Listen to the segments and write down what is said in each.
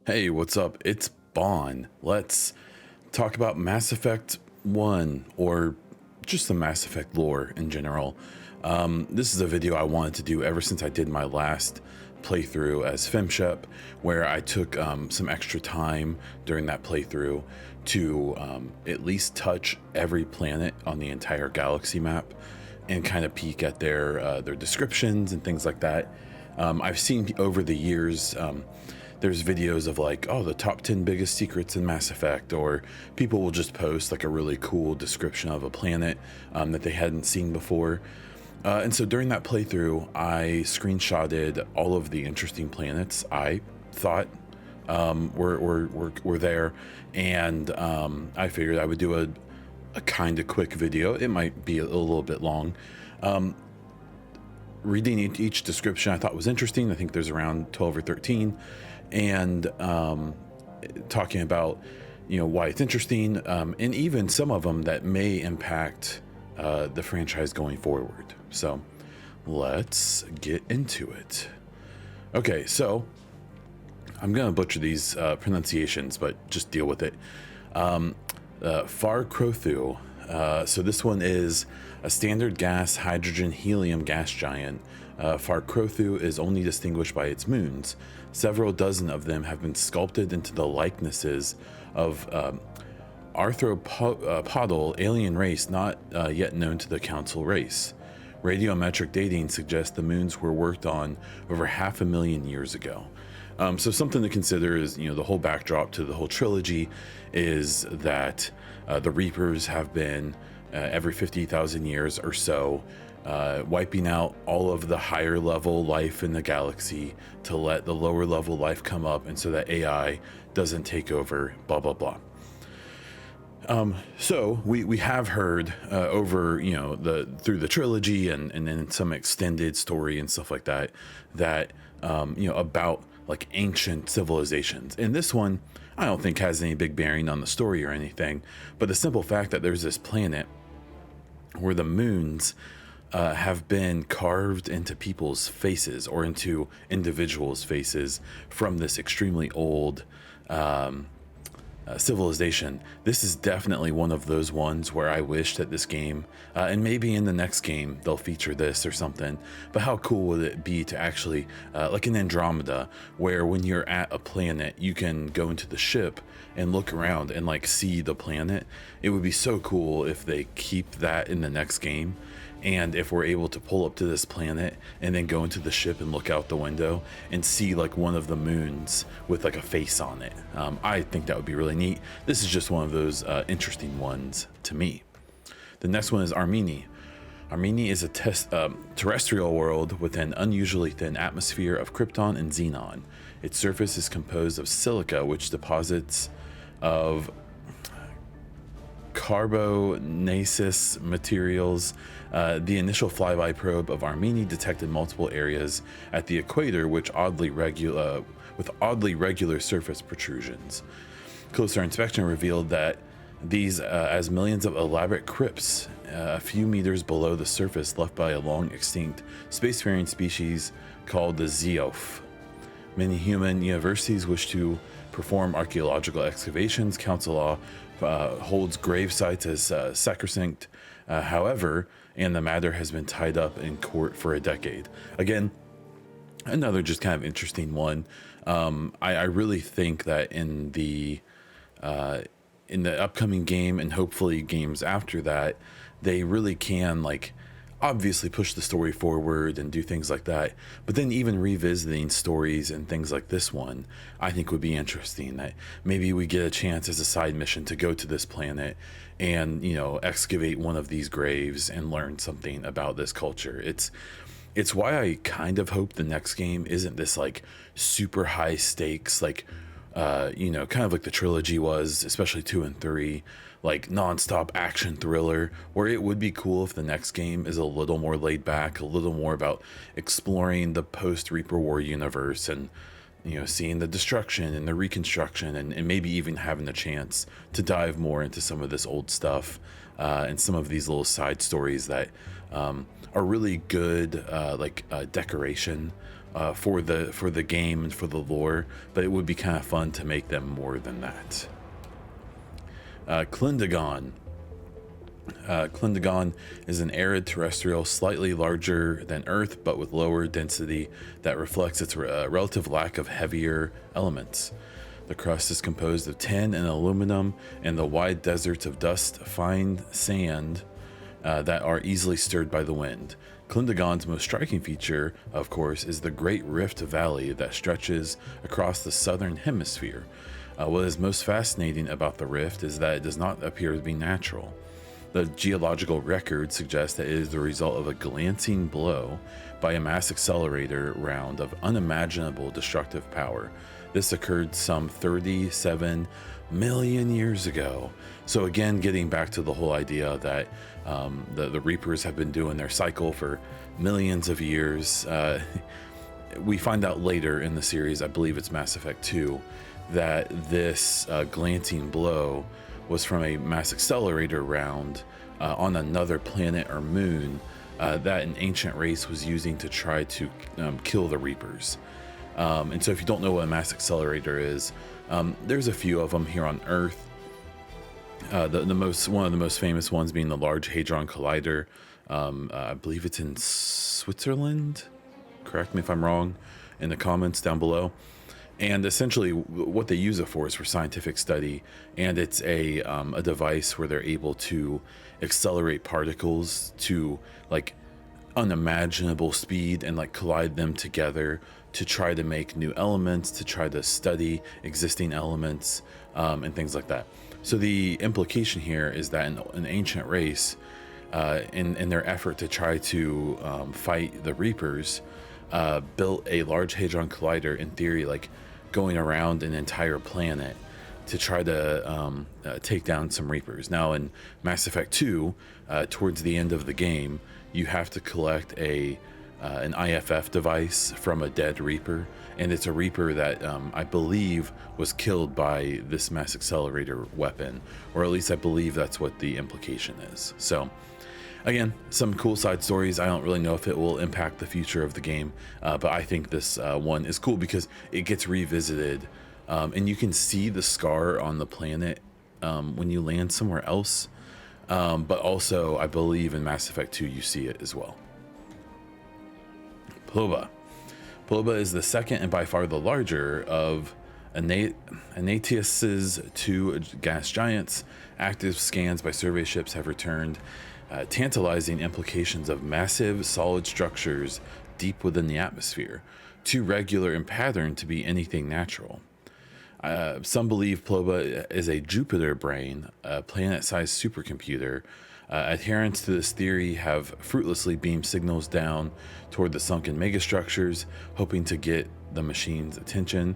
Hey, what's up? It's Bon. Let's talk about Mass Effect 1 or just the Mass Effect lore in general. This is a video I wanted to do ever since I did my last playthrough as FemShep, where I took some extra time during that playthrough to at least touch every planet on the entire galaxy map and kind of peek at their descriptions and things like that. I've seen over the years there's videos of like, oh, the top 10 biggest secrets in Mass Effect, or people will just post like a really cool description of a planet that they hadn't seen before. And so during that playthrough, I screenshotted all of the interesting planets I thought were there, and I figured I would do a kind of quick video. It might be a little bit long. Reading each description I thought was interesting. I think there's around 12 or 13, and talking about why it's interesting, and even some of them that may impact the franchise going forward. So let's get into it. Okay, so I'm gonna butcher these pronunciations, but just deal with it. Far Krothu. So this one is a standard gas hydrogen helium gas giant. Far Krothu is only distinguished by its moons. Several dozen of them have been sculpted into the likenesses of arthropodal alien race not yet known to the Council race. Radiometric dating suggests the moons were worked on over 500,000 years ago. So something to consider is, the whole backdrop to the whole trilogy is that the Reapers have been every 50,000 years or so wiping out all of the higher level life in the galaxy to let the lower level life come up, and so that AI doesn't take over, blah, blah, blah. So we have heard over through the trilogy and then some extended story and stuff like that about like ancient civilizations. And this one I don't think has any big bearing on the story or anything, but the simple fact that there's this planet where the moons have been carved into people's faces or into individuals' faces from this extremely old civilization. This is definitely one of those ones where I wish that this game, and maybe in the next game they'll feature this or something, but how cool would it be to actually, like in Andromeda, where when you're at a planet you can go into the ship and look around and like see the planet. It would be so cool if they keep that in the next game, and if we're able to pull up to this planet and then go into the ship and look out the window and see like one of the moons with like a face on it. I think that would be really neat. This is just one of those interesting ones to me. The next one is Armeni. Armeni is a terrestrial world with an unusually thin atmosphere of krypton and xenon. Its surface is composed of silica, which deposits of carbonaceous materials. The initial flyby probe of Armeni detected multiple areas at the equator with oddly regular surface protrusions. Closer inspection revealed that these as millions of elaborate crypts a few meters below the surface left by a long extinct spacefaring species called the Zeoph. Many human universities wish to perform archaeological excavations. Council law holds grave sites as sacrosanct, however, and the matter has been tied up in court for a decade. Again, another just kind of interesting one. I really think that in the upcoming game and hopefully games after that, they really can like obviously push the story forward and do things like that, but then even revisiting stories and things like this one I think would be interesting. That maybe we get a chance as a side mission to go to this planet and excavate one of these graves and learn something about this culture. It's why I kind of hope the next game isn't this like super high stakes, like kind of like the trilogy was, especially 2 and 3, like non-stop action thriller, where it would be cool if the next game is a little more laid back, a little more about exploring the post Reaper War universe and seeing the destruction and the reconstruction, and maybe even having a chance to dive more into some of this old stuff and some of these little side stories that are really good decoration for the game and for the lore, but it would be kind of fun to make them more than that. Clindagon. Clindagon is an arid terrestrial, slightly larger than Earth, but with lower density that reflects its relative lack of heavier elements. The crust is composed of tin and aluminum, and the wide deserts of dust, fine sand that are easily stirred by the wind. Clindagon's most striking feature, of course, is the Great Rift Valley that stretches across the southern hemisphere. What is most fascinating about the rift is that it does not appear to be natural. The geological record suggests that it is the result of a glancing blow by a mass accelerator round of unimaginable destructive power. This occurred some 37 million years ago. So again, getting back to the whole idea that the Reapers have been doing their cycle for millions of years. We find out later in the series, I believe it's Mass Effect 2, that this glancing blow was from a mass accelerator round on another planet or moon that an ancient race was using to try to kill the Reapers. And so if you don't know what a mass accelerator is, there's a few of them here on Earth. One of the most famous ones being the Large Hadron Collider. I believe it's in Switzerland. Correct me if I'm wrong in the comments down below. And essentially what they use it for is for scientific study, and it's a device where they're able to accelerate particles to like unimaginable speed and like collide them together to try to make new elements, to try to study existing elements, and things like that. So the implication here is that an ancient race, in their effort to try to fight the Reapers, built a Large Hadron Collider, in theory, like going around an entire planet to try to take down some Reapers. Now in Mass Effect 2, towards the end of the game, you have to collect an IFF device from a dead Reaper, and it's a Reaper that I believe was killed by this mass accelerator weapon, or at least I believe that's what the implication is. So again, some cool side stories. I don't really know if it will impact the future of the game, but I think this one is cool because it gets revisited, and you can see the scar on the planet when you land somewhere else, but also I believe in Mass Effect 2 you see it as well. Ploba. Ploba is the second and by far the larger of Anatius's two gas giants. Active scans by survey ships have returned tantalizing implications of massive solid structures deep within the atmosphere, too regular in pattern to be anything natural. Some believe Ploba is a Jupiter brain, a planet-sized supercomputer. Adherents to this theory have fruitlessly beamed signals down toward the sunken megastructures, hoping to get the machine's attention.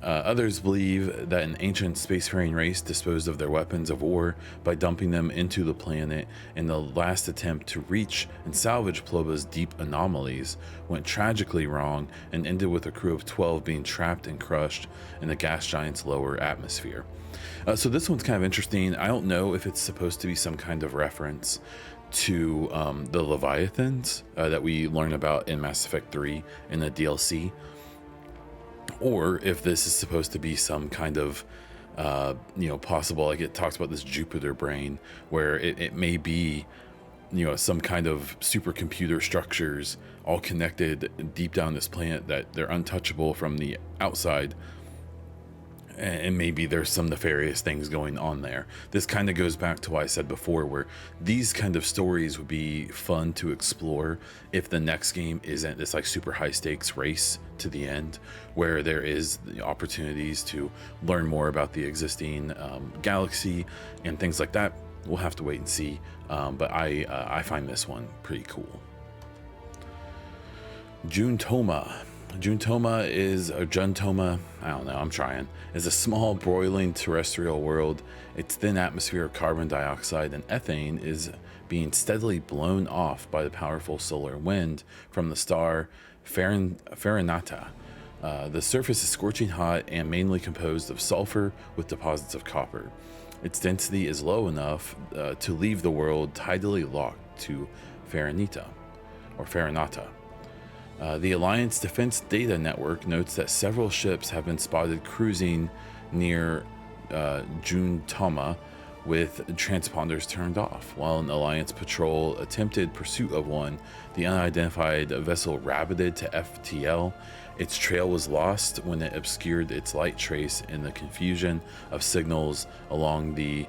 Others believe that an ancient spacefaring race disposed of their weapons of war by dumping them into the planet, and the last attempt to reach and salvage Ploba's deep anomalies went tragically wrong and ended with a crew of 12 being trapped and crushed in the gas giant's lower atmosphere. So this one's kind of interesting. I don't know if it's supposed to be some kind of reference to the Leviathans that we learn about in Mass Effect 3 in the DLC, or if this is supposed to be some kind of possible, like it talks about this Jupiter brain where it may be some kind of supercomputer structures all connected deep down this planet that they're untouchable from the outside, and maybe there's some nefarious things going on there. This kind of goes back to what I said before, where these kind of stories would be fun to explore if the next game isn't this like super high stakes race to the end, where there is the opportunities to learn more about the existing galaxy and things like that. We'll have to wait and see, but I find this one pretty cool. Juntoma. Juntoma is a small broiling terrestrial world. Its thin atmosphere of carbon dioxide and ethane is being steadily blown off by the powerful solar wind from the star Farinata. The surface is scorching hot and mainly composed of sulfur with deposits of copper. Its density is low enough to leave the world tidally locked to Farinata. The Alliance Defense Data Network notes that several ships have been spotted cruising near Juntama with transponders turned off. While an Alliance patrol attempted pursuit of one, the unidentified vessel rabbited to FTL. Its trail was lost when it obscured its light trace in the confusion of signals along the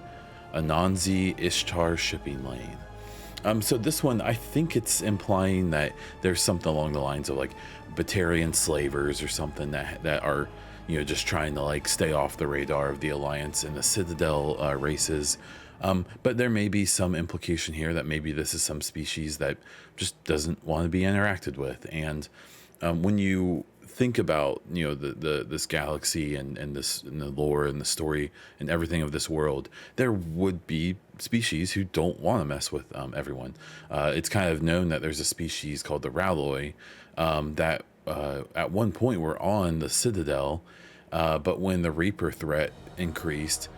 Ananzi Ishtar shipping lane. So this one, I think it's implying that there's something along the lines of like Batarian slavers or something that are, just trying to like stay off the radar of the Alliance and the Citadel races. But there may be some implication here that maybe this is some species that just doesn't want to be interacted with. And when you think about this galaxy and this and the lore and the story and everything of this world, there would be species who don't want to mess with everyone. It's kind of known that there's a species called the Ralloi that at one point were on the Citadel, but when the Reaper threat increased,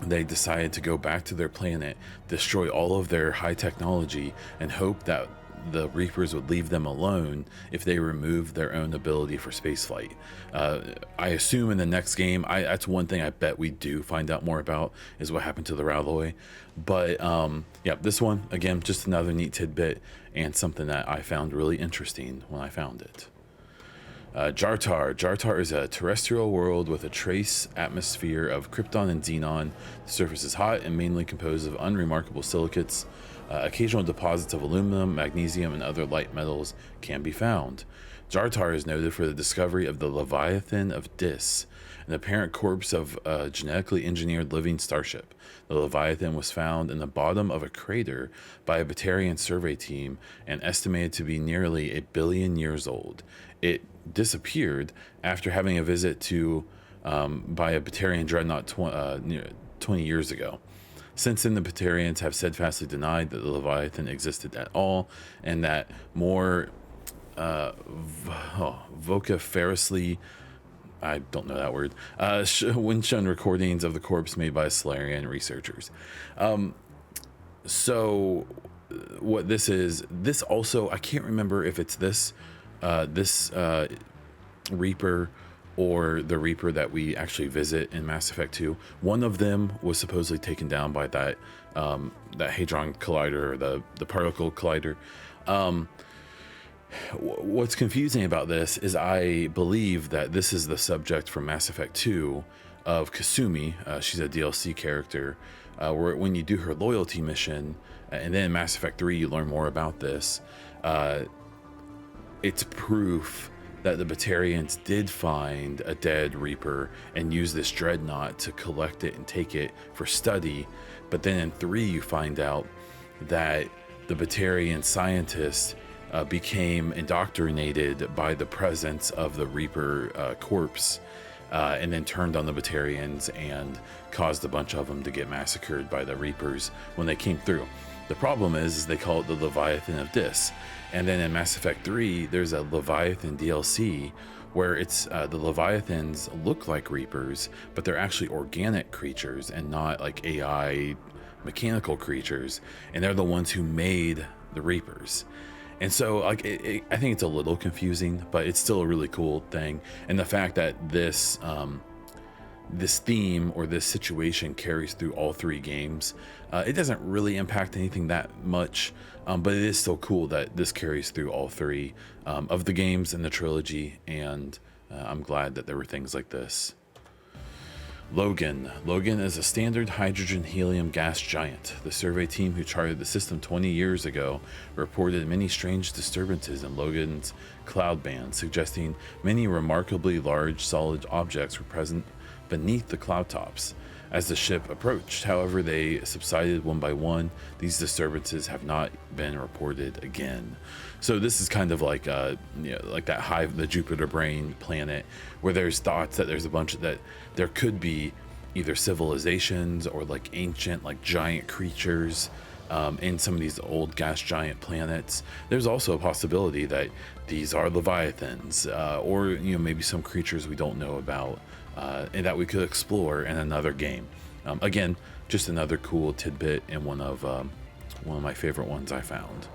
they decided to go back to their planet, destroy all of their high technology, and hope that the Reapers would leave them alone if they removed their own ability for spaceflight. I assume in the next game, that's one thing I bet we do find out more about, is what happened to the Ralloi. But yeah, this one, again, just another neat tidbit and something that I found really interesting when I found it. Jartar. Jartar is a terrestrial world with a trace atmosphere of krypton and xenon. The surface is hot and mainly composed of unremarkable silicates. Occasional deposits of aluminum, magnesium, and other light metals can be found. Jartar is noted for the discovery of the Leviathan of Dis, an apparent corpse of a genetically engineered living starship. The Leviathan was found in the bottom of a crater by a Batarian survey team and estimated to be nearly 1 billion years old. It disappeared after having a visit to by a Batarian dreadnought 20 years ago. Since then, the Batarians have steadfastly denied that the Leviathan existed at all, and that more vociferously, I don't know that word, when shown recordings of the corpse made by Solarian researchers. So what this is, this also, I can't remember if it's this Reaper or the Reaper that we actually visit in Mass Effect 2. One of them was supposedly taken down by that Hadron Collider, or the particle collider. What's confusing about this is I believe that this is the subject from Mass Effect 2 of Kasumi. She's a DLC character, where when you do her loyalty mission, and then in Mass Effect 3 you learn more about this, it's proof that the Batarians did find a dead Reaper and use this dreadnought to collect it and take it for study. But then in 3 you find out that the Batarian scientists became indoctrinated by the presence of the Reaper corpse, and then turned on the Batarians and caused a bunch of them to get massacred by the Reapers when they came through. The problem is they call it the Leviathan of Dis. And then in Mass Effect 3, there's a Leviathan DLC where it's the Leviathans look like Reapers, but they're actually organic creatures and not like AI mechanical creatures. And they're the ones who made the Reapers. And so like I think it's a little confusing, but it's still a really cool thing. And the fact that this this theme or this situation carries through all 3 games, it doesn't really impact anything that much, but it is still cool that this carries through all 3 of the games in the trilogy, and I'm glad that there were things like this. Logan. Logan is a standard hydrogen-helium gas giant. The survey team who charted the system 20 years ago reported many strange disturbances in Logan's cloud band, suggesting many remarkably large solid objects were present beneath the cloud tops. As the ship approached, however, they subsided one by one. These disturbances have not been reported again. So this is kind of like like that Hive, the Jupiter Brain planet, where there's thoughts that there's a bunch of that there could be either civilizations or like ancient, like giant creatures in some of these old gas giant planets. There's also a possibility that these are Leviathans, or maybe some creatures we don't know about, and that we could explore in another game. Again, just another cool tidbit and one of my favorite ones I found.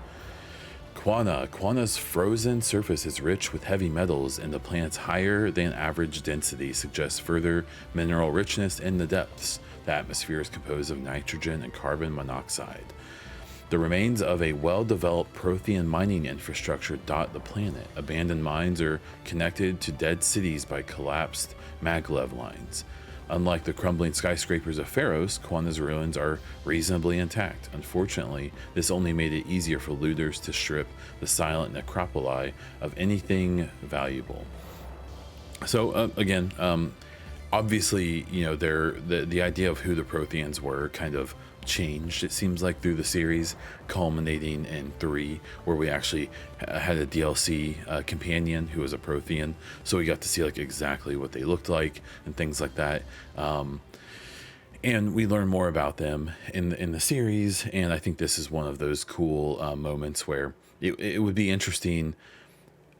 Quana's frozen surface is rich with heavy metals, and the planet's higher than average density suggests further mineral richness in the depths. The atmosphere is composed of nitrogen and carbon monoxide. The remains of a well-developed Prothean mining infrastructure dot the planet. Abandoned mines are connected to dead cities by collapsed maglev lines. Unlike the crumbling skyscrapers of Pharos, Quana's ruins are reasonably intact. Unfortunately, this only made it easier for looters to strip the silent necropoli of anything valuable. So again, obviously, you know, the idea of who the Protheans were kind of changed, it seems like, through the series, culminating in 3, where we actually had a DLC companion who was a Prothean, so we got to see like exactly what they looked like and things like that. And we learn more about them in the series, and I think this is one of those cool moments where it would be interesting,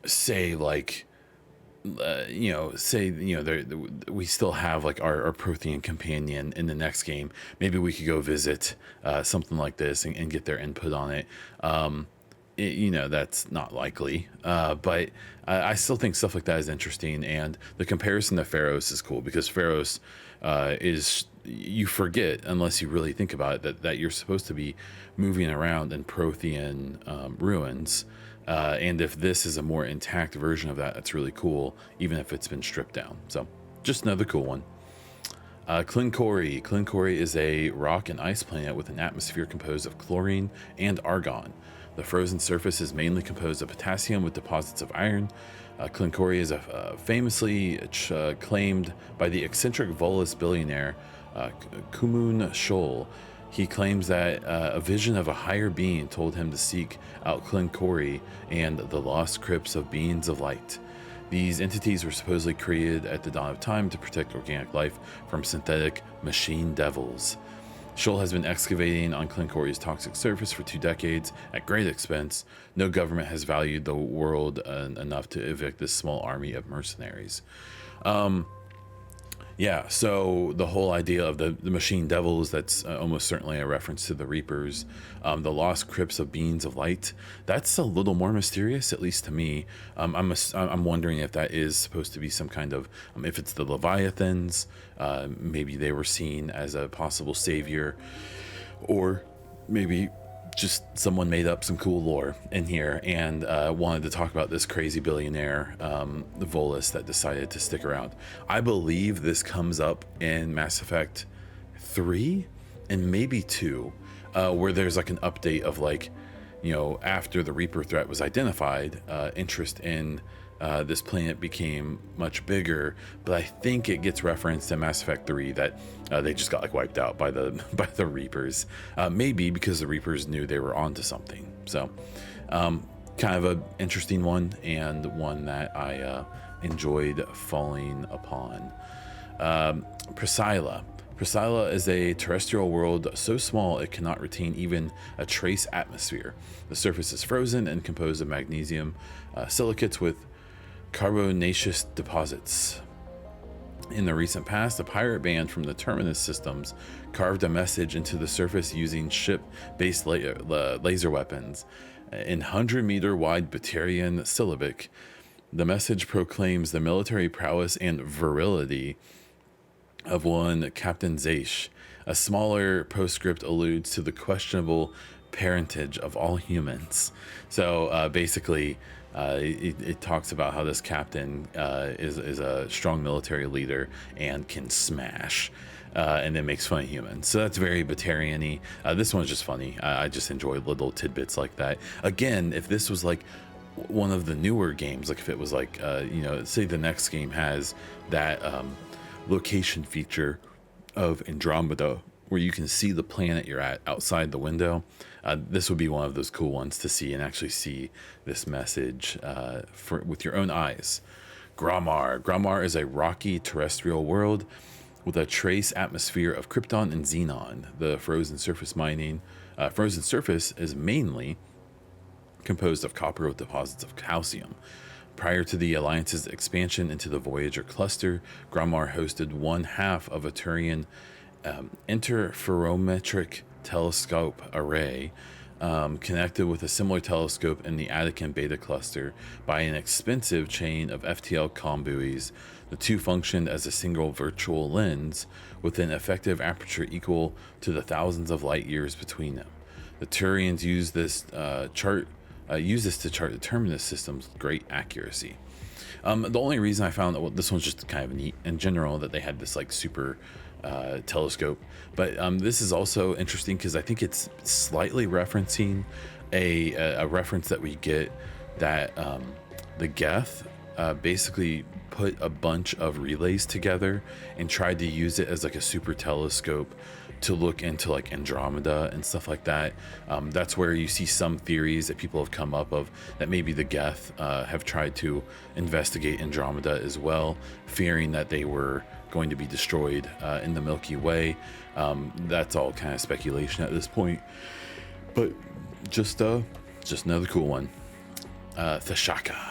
say like, we still have like our Prothean companion in the next game. Maybe we could go visit something like this and get their input on it. That's not likely, but I still think stuff like that is interesting. And the comparison to Pharos is cool, because Pharos is, you forget, unless you really think about it, that you're supposed to be moving around in Prothean ruins. And if this is a more intact version of that, that's really cool, even if it's been stripped down. So just another cool one. Clinkori. Clinkori is a rock and ice planet with an atmosphere composed of chlorine and argon. The frozen surface is mainly composed of potassium with deposits of iron. Clinkori is famously claimed by the eccentric Volus billionaire Kumun Shoal. He claims that a vision of a higher being told him to seek out Clinkori and the lost crypts of beings of light. These entities were supposedly created at the dawn of time to protect organic life from synthetic machine devils. Shoal has been excavating on Clinkori's toxic surface for 2 decades at great expense. No government has valued the world enough to evict this small army of mercenaries. Yeah, so the whole idea of the machine devils, that's almost certainly a reference to the Reapers. The lost crypts of beings of light, that's a little more mysterious, at least to me. I'm wondering if that is supposed to be some kind of, if it's the Leviathans, maybe they were seen as a possible savior, or maybe just someone made up some cool lore in here and wanted to talk about this crazy billionaire, the Volus, that decided to stick around. I believe this comes up in Mass Effect 3 and maybe 2, where there's like an update of like, after the Reaper threat was identified, interest in this planet became much bigger, but I think it gets referenced in Mass Effect 3 that they just got like wiped out by the Reapers, maybe because the Reapers knew they were onto something. So kind of an interesting one, and one that I enjoyed falling upon. Priscilla. Priscilla is a terrestrial world so small it cannot retain even a trace atmosphere. The surface is frozen and composed of magnesium silicates with carbonaceous deposits. In the recent past, a pirate band from the Terminus systems carved a message into the surface using ship-based laser weapons. In 100-meter wide Batarian syllabic, the message proclaims the military prowess and virility of one Captain Zaish. A smaller postscript alludes to the questionable parentage of all humans. So basically, it talks about how this captain is a strong military leader and can smash, and then makes fun of humans. So that's very Batarian-y. This one's just funny. I just enjoy little tidbits like that. Again, if this was like one of the newer games, like if it was like, say the next game has that location feature of Andromeda, where you can see the planet you're at outside the window, this would be one of those cool ones to see and actually see this message with your own eyes. Grammar. Grammar is a rocky terrestrial world with a trace atmosphere of krypton and xenon. The frozen surface is mainly composed of copper with deposits of calcium. Prior to the Alliance's expansion into the Voyager cluster, Grammar hosted one half of a Turian interferometric telescope array. connected with a similar telescope in the Attican Beta Cluster by an expensive chain of FTL comm buoys. The two functioned as a single virtual lens with an effective aperture equal to the thousands of light years between them. The Turians used this to chart the terminus system's great accuracy. The only reason I found that this one's just kind of neat in general that they had this like super telescope, but this is also interesting because I think it's slightly referencing a reference that we get that the Geth basically put a bunch of relays together and tried to use it as like a super telescope to look into like Andromeda and stuff like that. That's where you see some theories that people have come up of that maybe the Geth have tried to investigate Andromeda as well, fearing that they were going to be destroyed in the Milky Way. That's all kind of speculation at this point, but just another cool one. Thashaka.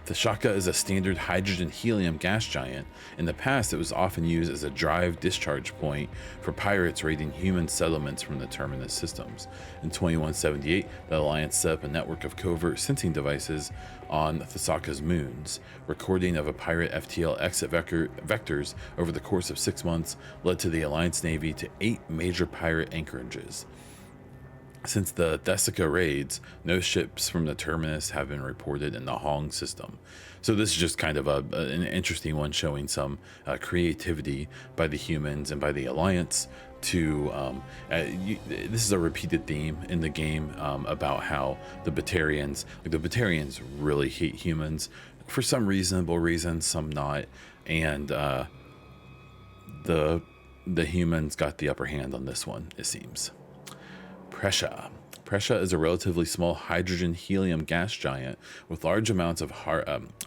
Thashaka is a standard hydrogen-helium gas giant. In the past, it was often used as a drive discharge point for pirates raiding human settlements from the Terminus systems. In 2178, the Alliance set up a network of covert sensing devices on Thashaka's moons. Recording of a pirate FTL exit vectors over the course of 6 months led to the Alliance Navy to 8 major pirate anchorages. Since the Thestica raids, no ships from the Terminus have been reported in the Hong system. So this is just kind of an interesting one, showing some creativity by the humans and by the Alliance to this is a repeated theme in the game about how the Batarians really hate humans for some reasonable reasons, some not, and the humans got the upper hand on this one, it seems. Prescia is a relatively small hydrogen-helium gas giant with large amounts of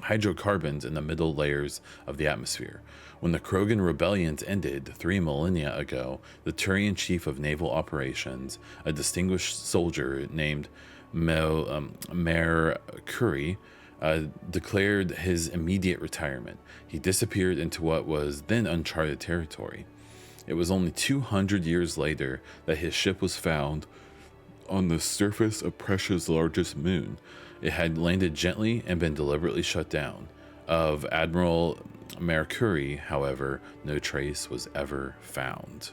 hydrocarbons in the middle layers of the atmosphere. When the Krogan rebellions ended 3 millennia ago, the Turian chief of naval operations, a distinguished soldier named Mer Curie, declared his immediate retirement. He disappeared into what was then uncharted territory. It was only 200 years later that his ship was found on the surface of Prescia's largest moon. It had landed gently and been deliberately shut down. Of Admiral Mercury, however, no trace was ever found.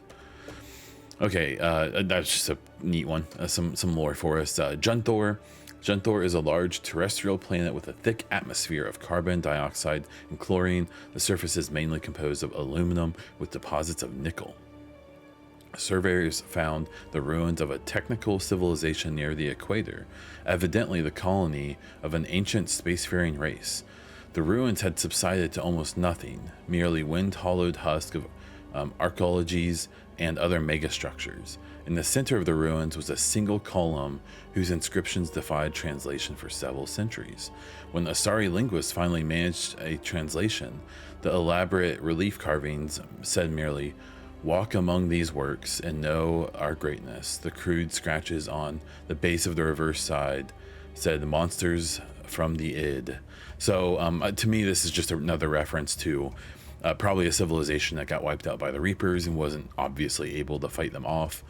Okay, that's just a neat one. Some lore for us. Junthor. Junthor is a large terrestrial planet with a thick atmosphere of carbon dioxide and chlorine. The surface is mainly composed of aluminum with deposits of nickel. Surveyors found the ruins of a technical civilization near the equator, evidently the colony of an ancient spacefaring race. The ruins had subsided to almost nothing, merely wind-hollowed husk of archaeologies and other megastructures. In the center of the ruins was a single column whose inscriptions defied translation for several centuries. When Asari linguists finally managed a translation, the elaborate relief carvings said merely, "Walk among these works and know our greatness." The crude scratches on the base of the reverse side said, "Monsters from the id." So to me, this is just another reference to probably a civilization that got wiped out by the Reapers and wasn't obviously able to fight them off.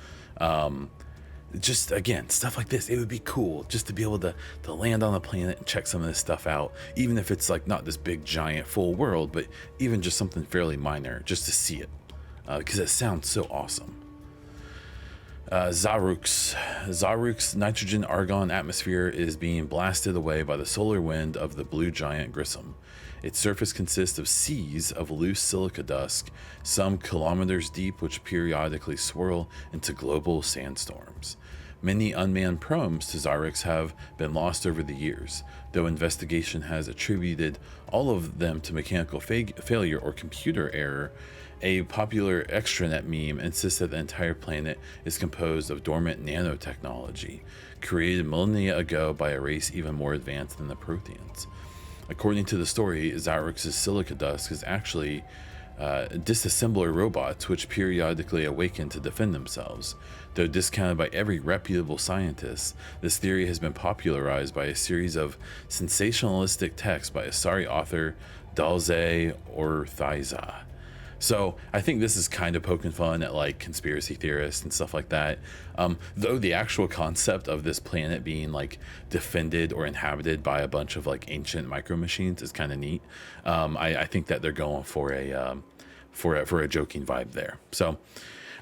Just again, stuff like this, it would be cool just to be able to land on the planet and check some of this stuff out, even if it's like not this big giant full world, but even just something fairly minor just to see it, because it sounds so awesome. Zaruk's nitrogen argon atmosphere is being blasted away by the solar wind of the blue giant Grissom. Its surface consists of seas of loose silica dust, some kilometers deep, which periodically swirl into global sandstorms. Many unmanned probes to Zarux have been lost over the years, though investigation has attributed all of them to mechanical failure or computer error. A popular extranet meme insists that the entire planet is composed of dormant nanotechnology, created millennia ago by a race even more advanced than the Protheans. According to the story, Zarux's silica dust is actually disassembler robots which periodically awaken to defend themselves. Though discounted by every reputable scientist, this theory has been popularized by a series of sensationalistic texts by Asari author Dalze Orthaiza. So I think this is kind of poking fun at like conspiracy theorists and stuff like that. Though the actual concept of this planet being like defended or inhabited by a bunch of like ancient micro machines is kind of neat. I think that they're going for a joking vibe there. So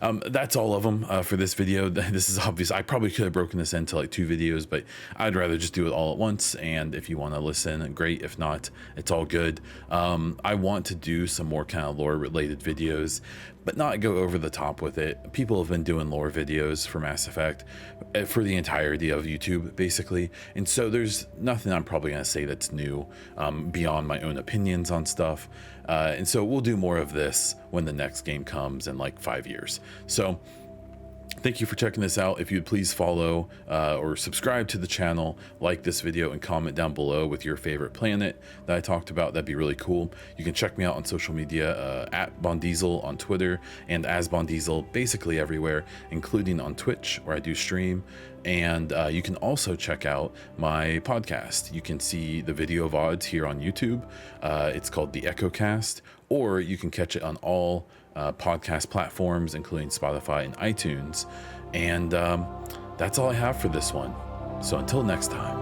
that's all of them for this video. This is obvious. I probably could have broken this into like 2 videos, but I'd rather just do it all at once. And if you want to listen, great. If not, it's all good. I want to do some more kind of lore related videos, but not go over the top with it. People have been doing lore videos for Mass Effect for the entirety of YouTube, basically. And so there's nothing I'm probably going to say that's new beyond my own opinions on stuff. And so we'll do more of this when the next game comes in like 5 years. So thank you for checking this out. If you'd please follow or subscribe to the channel, like this video, and comment down below with your favorite planet that I talked about, that'd be really cool. You can check me out on social media at Bondiesel on Twitter and as Bondiesel basically everywhere, including on Twitch where I do stream. And you can also check out my podcast. You can see the video VODs here on YouTube. It's called The EchoCast, or you can catch it on all podcast platforms, including Spotify and iTunes. And that's all I have for this one. So until next time.